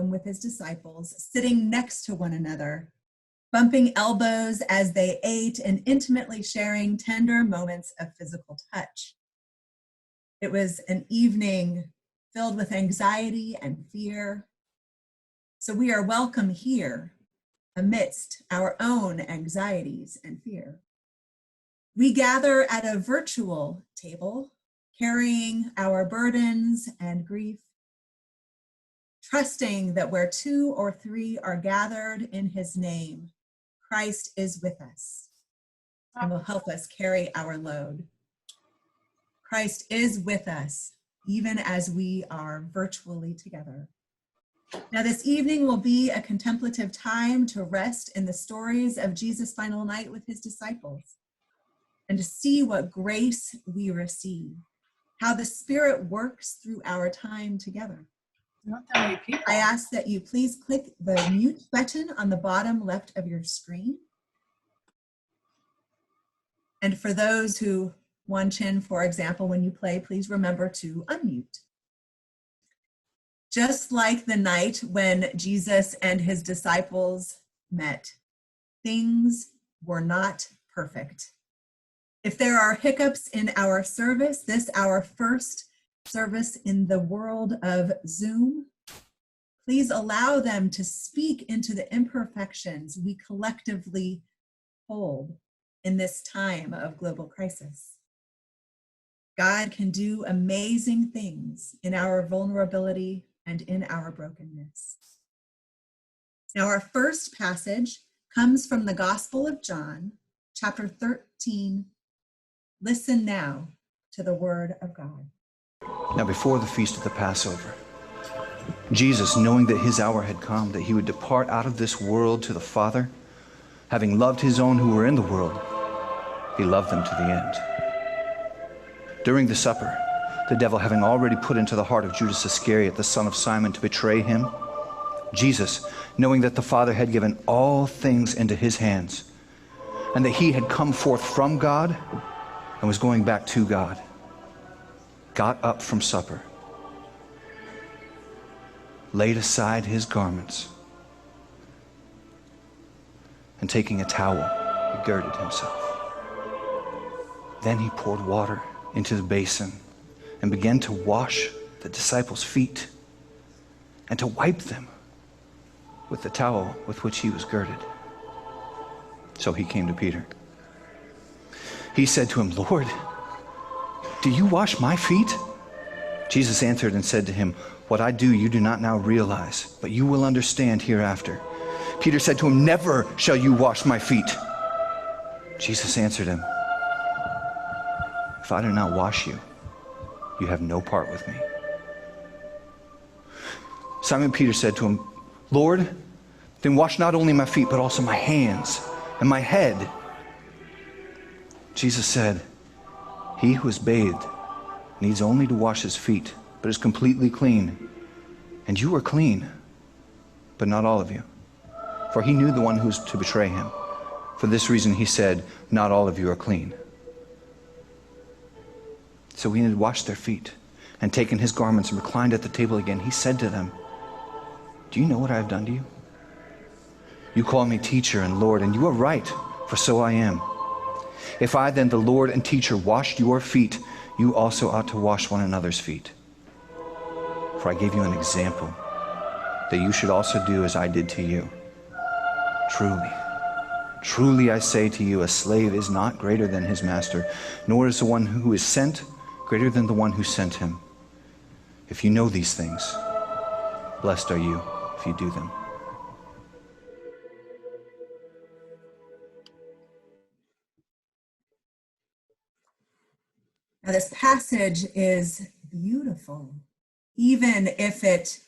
home with his disciples, sitting next to one another, bumping elbows as they ate and intimately sharing tender moments of physical touch. It was an evening filled with anxiety and fear. So we are welcome here amidst our own anxieties and fear. We gather at a virtual table, carrying our burdens and grief, trusting that where 2 or 3 are gathered in his name, Christ is with us and will help us carry our load. Christ is with us, even as we are virtually together. Now, this evening will be a contemplative time to rest in the stories of Jesus' final night with his disciples and to see what grace we receive, how the Spirit works through our time together. Not that many people. I ask that you please click the mute button on the bottom left of your screen. And for those who want in, for example, when you play, please remember to unmute. Just like the night when Jesus and his disciples met, things were not perfect. If there are hiccups in our service, this our first service in the world of Zoom, please allow them to speak into the imperfections we collectively hold in this time of global crisis. God can do amazing things in our vulnerability and in our brokenness. Now, our first passage comes from the Gospel of John, chapter 13. Listen now to the word of God. Now, before the feast of the Passover, Jesus, knowing that his hour had come, that he would depart out of this world to the Father, having loved his own who were in the world, he loved them to the end. During the supper, the devil having already put into the heart of Judas Iscariot, the son of Simon, to betray him, Jesus, knowing that the Father had given all things into his hands, and that he had come forth from God and was going back to God, got up from supper, laid aside his garments, and taking a towel, he girded himself. Then he poured water into the basin and began to wash the disciples' feet and to wipe them with the towel with which he was girded. So he came to Peter. He said to him, "Lord, do you wash my feet?" Jesus answered and said to him, "What I do you do not now realize, but you will understand hereafter." Peter said to him, "Never shall you wash my feet." Jesus answered him, "If I do not wash you, you have no part with me." Simon Peter said to him, "Lord, then wash not only my feet, but also my hands and my head." Jesus said, "He who is bathed needs only to wash his feet, but is completely clean. And you are clean, but not all of you." For he knew the one who was to betray him. For this reason he said, "Not all of you are clean." So when he had washed their feet and taken his garments and reclined at the table again, he said to them, "Do you know what I have done to you? You call me teacher and Lord, and you are right, for so I am. If I then, the Lord and teacher, washed your feet, you also ought to wash one another's feet. For I gave you an example, that you should also do as I did to you. Truly, truly I say to you, a slave is not greater than his master, nor is the one who is sent greater than the one who sent him. If you know these things, blessed are you if you do them." Now, this passage is beautiful, even if it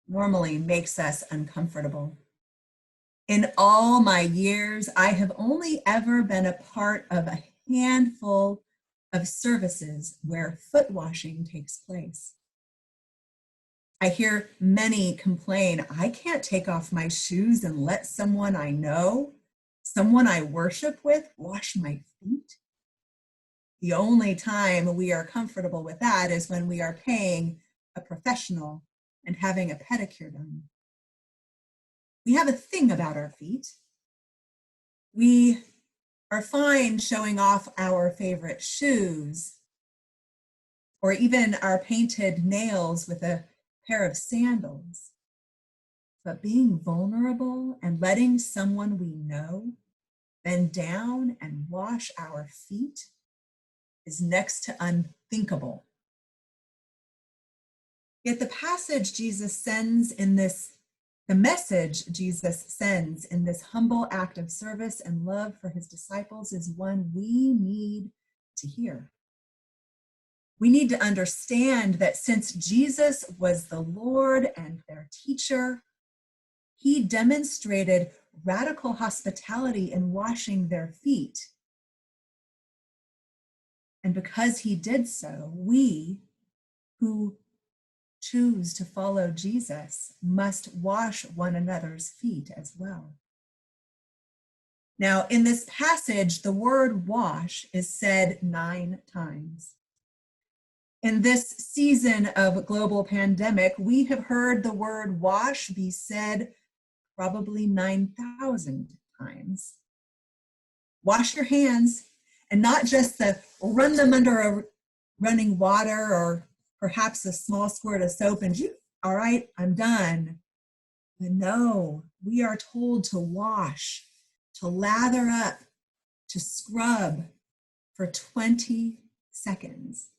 normally makes us uncomfortable. In all my years, I have only ever been a part of a handful of services where foot washing takes place. I hear many complain, "I can't take off my shoes and let someone I know, someone I worship with, wash my feet." The only time we are comfortable with that is when we are paying a professional and having a pedicure done. We have a thing about our feet. We are fine showing off our favorite shoes or even our painted nails with a pair of sandals. But being vulnerable and letting someone we know bend down and wash our feet is next to unthinkable. Yet the message Jesus sends in this humble act of service and love for his disciples is one we need to hear. We need to understand that since Jesus was the Lord and their teacher, he demonstrated radical hospitality in washing their feet. And because he did so, we who choose to follow Jesus must wash one another's feet as well. Now, in this passage, the word wash is said 9 times. In this season of global pandemic, we have heard the word wash be said probably 9,000 times. Wash your hands, and not just run them under a running water or perhaps a small squirt of soap and, all right, I'm done. But no, we are told to wash, to lather up, to scrub for 20 seconds.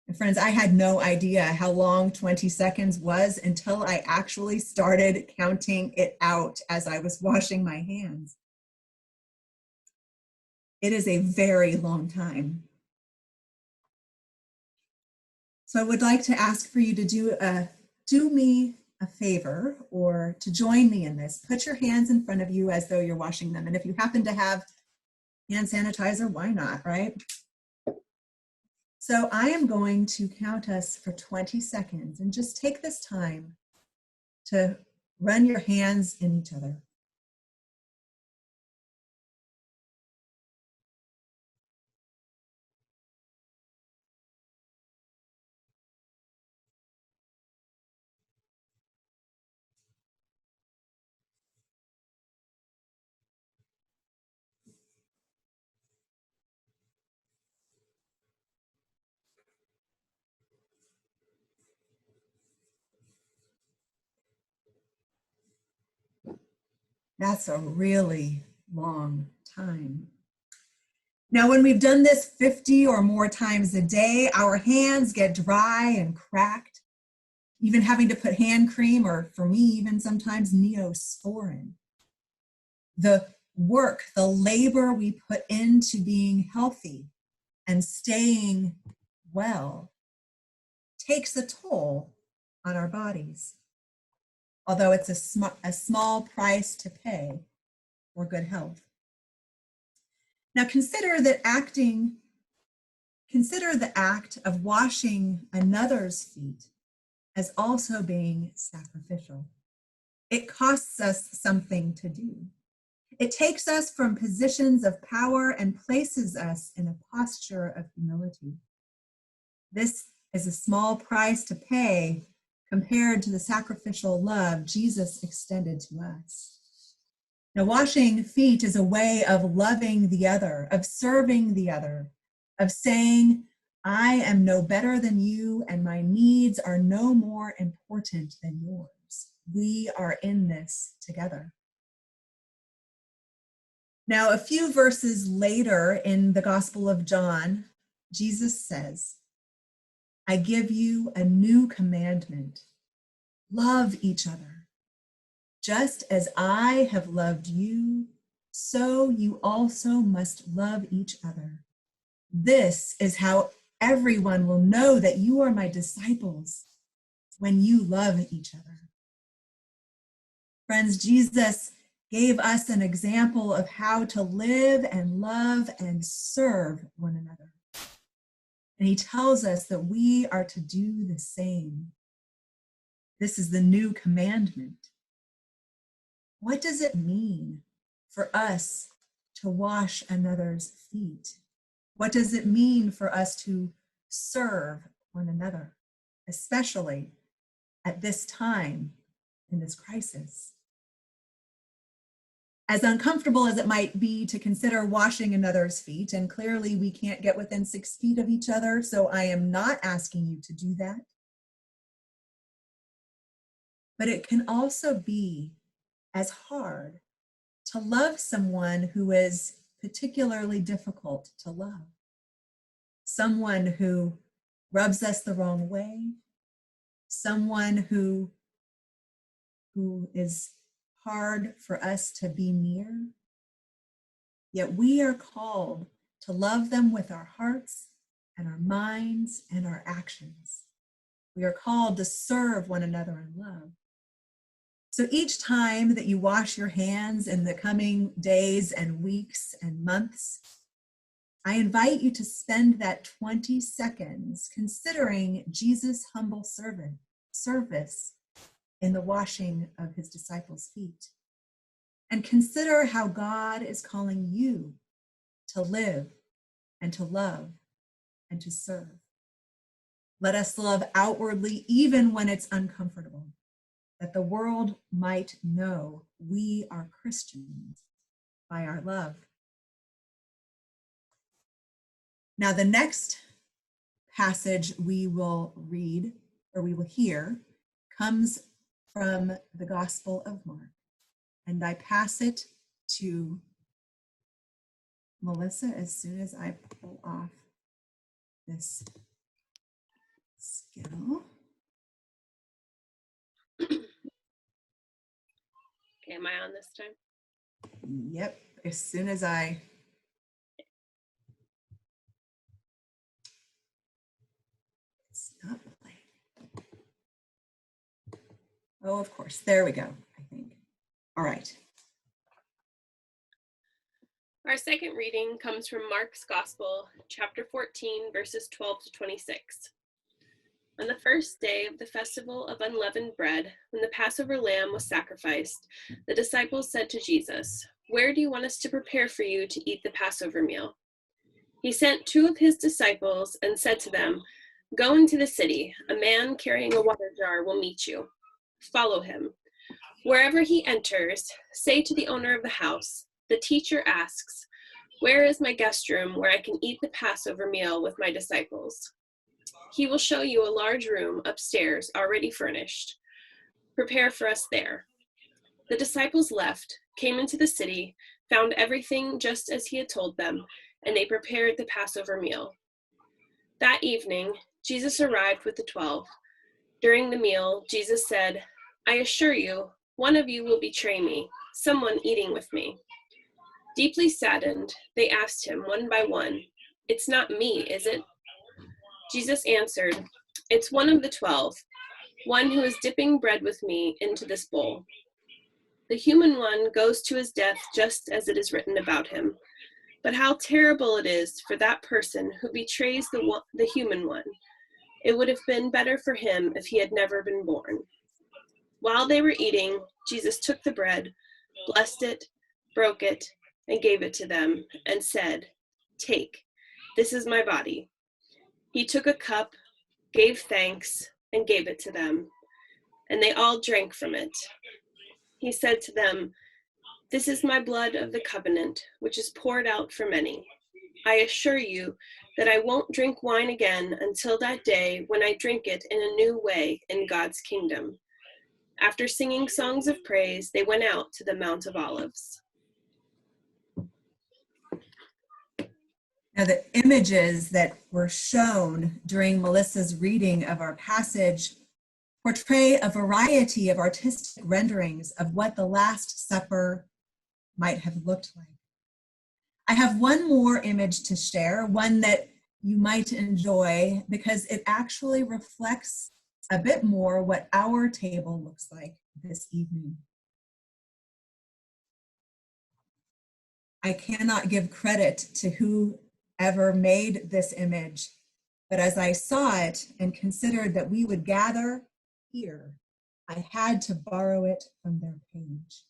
And friends, I had no idea how long 20 seconds was until I actually started counting it out as I was washing my hands. It is a very long time. So I would like to ask for you to do me a favor or to join me in this. Put your hands in front of you as though you're washing them. And if you happen to have hand sanitizer, why not, right? So I am going to count us for 20 seconds and just take this time to run your hands in each other. That's a really long time. Now, when we've done this 50 or more times a day, our hands get dry and cracked, even having to put hand cream, or for me, even sometimes Neosporin. The work, the labor we put into being healthy and staying well takes a toll on our bodies, although it's a small price to pay for good health. Now consider the act of washing another's feet as also being sacrificial. It costs us something to do. It takes us from positions of power and places us in a posture of humility. This is a small price to pay compared to the sacrificial love Jesus extended to us. Now, washing feet is a way of loving the other, of serving the other, of saying, I am no better than you and my needs are no more important than yours. We are in this together. Now, a few verses later in the Gospel of John, Jesus says, I give you a new commandment. Love each other. Just as I have loved you, so you also must love each other. This is how everyone will know that you are my disciples, when you love each other. Friends, Jesus gave us an example of how to live and love and serve one another. And he tells us that we are to do the same. This is the new commandment. What does it mean for us to wash another's feet? What does it mean for us to serve one another, especially at this time in this crisis? As uncomfortable as it might be to consider washing another's feet, and clearly we can't get within 6 feet of each other, so I am not asking you to do that. But it can also be as hard to love someone who is particularly difficult to love, someone who rubs us the wrong way, someone who is hard for us to be near. Yet we are called to love them with our hearts and our minds and our actions. We are called to serve one another in love. So each time that you wash your hands in the coming days and weeks and months, I invite you to spend that 20 seconds considering Jesus' humble service in the washing of his disciples' feet. And consider how God is calling you to live and to love and to serve. Let us love outwardly, even when it's uncomfortable, that the world might know we are Christians by our love. Now, the next passage we will read, or we will hear, comes from the Gospel of Mark. And I pass it to Melissa as soon as I pull off this skill. Okay, am I on this time? Yep, as soon as I... It's not playing. Oh, of course, there we go, I think. All right. Our second reading comes from Mark's Gospel, chapter 14, verses 12 to 26. On the first day of the festival of unleavened bread, when the Passover lamb was sacrificed, the disciples said to Jesus, "Where do you want us to prepare for you to eat the Passover meal?" He sent 2 of his disciples and said to them, "Go into the city. A man carrying a water jar will meet you. Follow him. Wherever he enters, say to the owner of the house, 'The teacher asks, where is my guest room where I can eat the Passover meal with my disciples?' He will show you a large room upstairs already furnished. Prepare for us there." The disciples left, came into the city, found everything just as he had told them, and they prepared the Passover meal. That evening, Jesus arrived with the 12. During the meal, Jesus said, "I assure you, one of you will betray me, someone eating with me." Deeply saddened, they asked him one by one, "It's not me, is it?" Jesus answered, "It's one of the 12, one who is dipping bread with me into this bowl. The human one goes to his death just as it is written about him. But how terrible it is for that person who betrays the human one. It would have been better for him if he had never been born." While they were eating, Jesus took the bread, blessed it, broke it, and gave it to them, and said, "Take, this is my body." He took a cup, gave thanks, and gave it to them, and they all drank from it. He said to them, "This is my blood of the covenant, which is poured out for many. I assure you that I won't drink wine again until that day when I drink it in a new way in God's kingdom." After singing songs of praise, they went out to the Mount of Olives. Now, the images that were shown during Melissa's reading of our passage portray a variety of artistic renderings of what the Last Supper might have looked like. I have one more image to share, one that you might enjoy because it actually reflects a bit more what our table looks like this evening. I cannot give credit to whoever made this image, but as I saw it and considered that we would gather here, I had to borrow it from their page.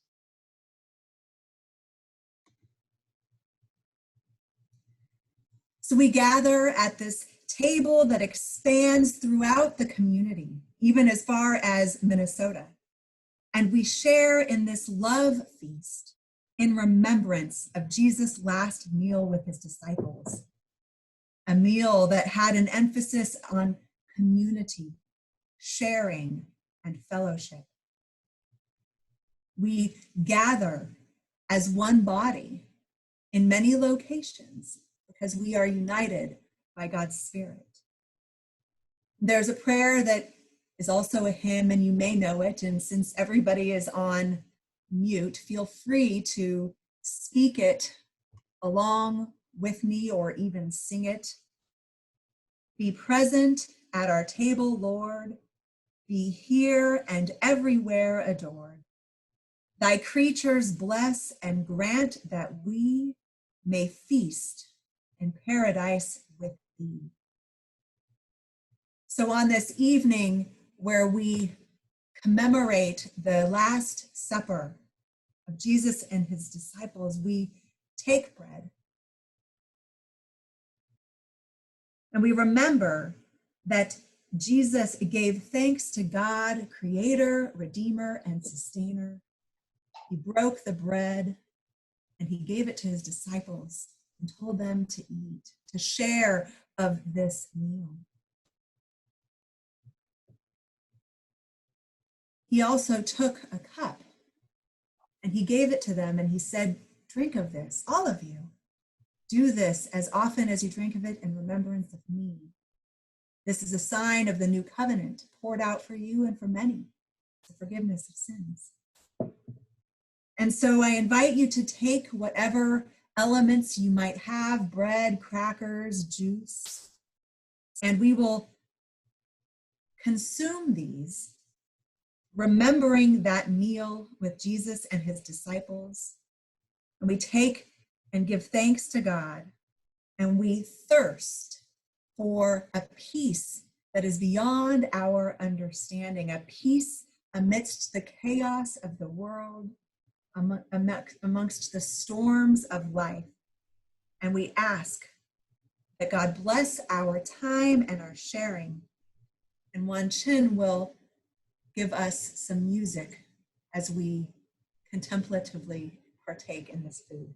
So we gather at this table that expands throughout the community, even as far as Minnesota. And we share in this love feast in remembrance of Jesus' last meal with his disciples, a meal that had an emphasis on community, sharing, and fellowship. We gather as one body in many locations because we are united by God's Spirit. There's a prayer that is also a hymn, and you may know it, and since everybody is on mute, feel free to speak it along with me or even sing it. Be present at our table, Lord. Be here and everywhere adored. Thy creatures bless and grant that we may feast in paradise with thee. So on this evening where we commemorate the Last Supper of Jesus and his disciples, we take bread and we remember that Jesus gave thanks to God, creator, redeemer, and sustainer. He broke the bread and he gave it to his disciples and told them to eat, to share of this meal. He also took a cup and he gave it to them and he said, drink of this, all of you. Do this as often as you drink of it in remembrance of me. This is a sign of the new covenant poured out for you and for many, the forgiveness of sins. And so I invite you to take whatever elements you might have, bread, crackers, juice, and we will consume these, remembering that meal with Jesus and his disciples. And we take and give thanks to God, and we thirst for a peace that is beyond our understanding, a peace amidst the chaos of the world, amongst the storms of life. And we ask that God bless our time and our sharing. And Wan Chin will give us some music as we contemplatively partake in this food.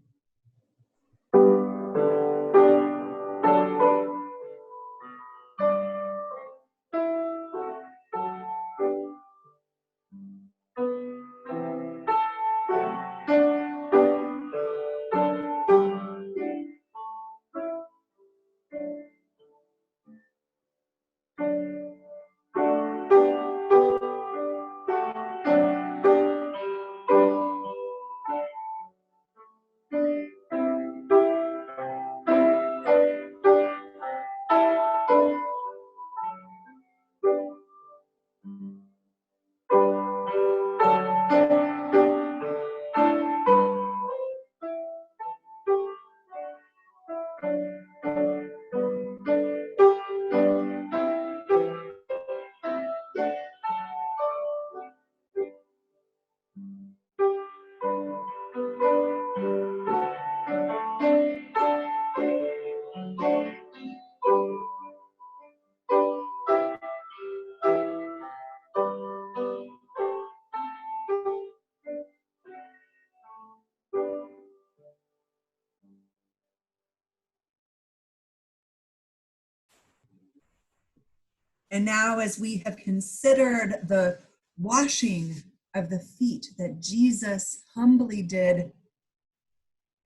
And now, as we have considered the washing of the feet that Jesus humbly did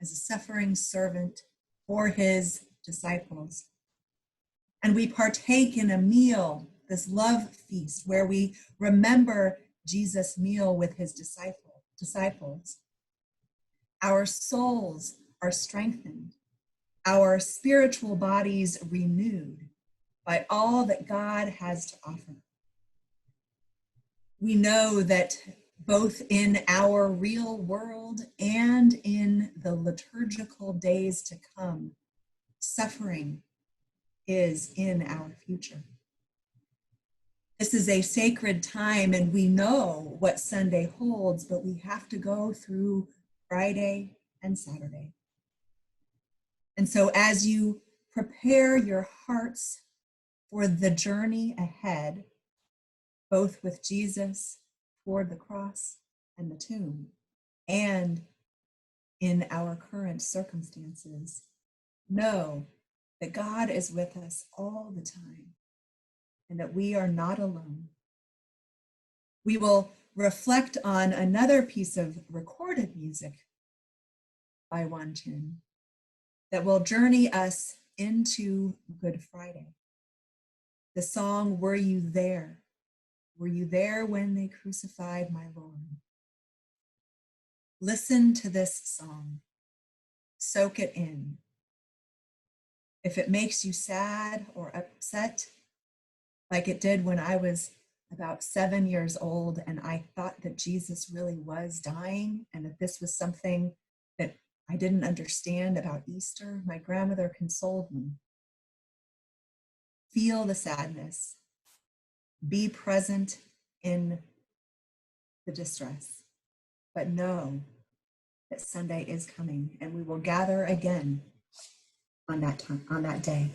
as a suffering servant for his disciples, and we partake in a meal, this love feast, where we remember Jesus' meal with his disciples, our souls are strengthened, our spiritual bodies renewed by all that God has to offer. We know that both in our real world and in the liturgical days to come, suffering is in our future. This is a sacred time, and we know what Sunday holds, but we have to go through Friday and Saturday. And so as you prepare your hearts for the journey ahead, both with Jesus toward the cross and the tomb, and in our current circumstances, know that God is with us all the time and that we are not alone. We will reflect on another piece of recorded music by Wan Chin that will journey us into Good Friday. The song, Were You There? Were you there when they crucified my Lord? Listen to this song. Soak it in. If it makes you sad or upset, like it did when I was about 7 years old and I thought that Jesus really was dying and that this was something that I didn't understand about Easter, my grandmother consoled me. Feel the sadness. Be present in the distress, but know that Sunday is coming and we will gather again on that day.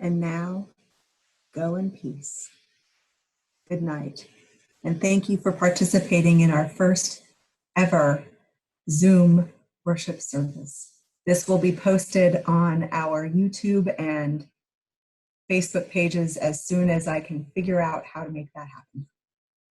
And now, go in peace. Good night. And thank you for participating in our first ever Zoom worship service. This will be posted on our YouTube and Facebook pages as soon as I can figure out how to make that happen.